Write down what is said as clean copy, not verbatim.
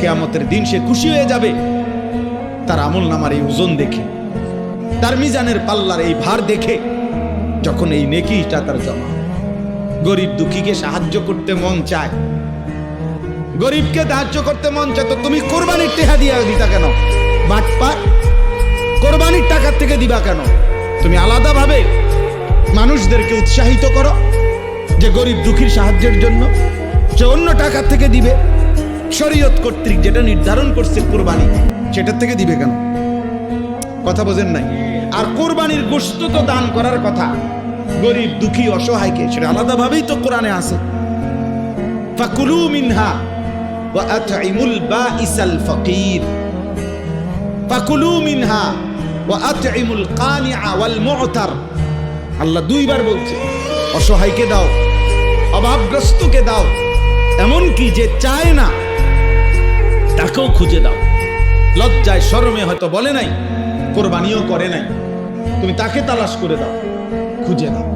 কিয়ামতের দিন সে খুশি হয়ে যাবে তার আমলনামার এই ওজন দেখে, তার মিজানের পাল্লার এই ভার দেখে, যখন এই নেকিটা তার জমা। গরিব দুঃখীকে সাহায্য করতে মন চায়, গরিবকে সাহায্য করতে মন চায়, তো তুমি কোরবানির টাকা দিয়ে দিতা কেন? বাটপার, কোরবানির টাকা থেকে দিবা কেন? তুমি আলাদাভাবে মানুষদেরকে উৎসাহিত করো যে গরিব দুঃখীর সাহায্যের জন্য, যে অন্য টাকা থেকে দিবে। শরীয়ত কর্তৃক যেটা নির্ধারণ করছে কোরবানি, সেটার থেকে দিবে কেন? কথা বোঝেন নাই? আর কোরবানির গোশত তো দান করার কথা, গরিব দুঃখী অসহায়কে, সেটা আলাদাভাবেই তো কোরআনে আছে। ফাকুলু মিনহা ওয়া আতইমুল বাঈসাল ফাকির, ফাকুলু মিনহা ওয়া আতইমুল কানিআ ওয়াল মু'তার। আল্লাহ দুইবার বলছে, অসহায়কে দাও, অভাবগ্রস্তকে দাও, এমনকি যে চায় না তাকেও খুঁজে দাও। লজ্জায় শরমে হয়তো বলে নাই, কোরবানিও করে নাই, তুমি তাকে তালাশ করে দাও, খুঁজে দাও।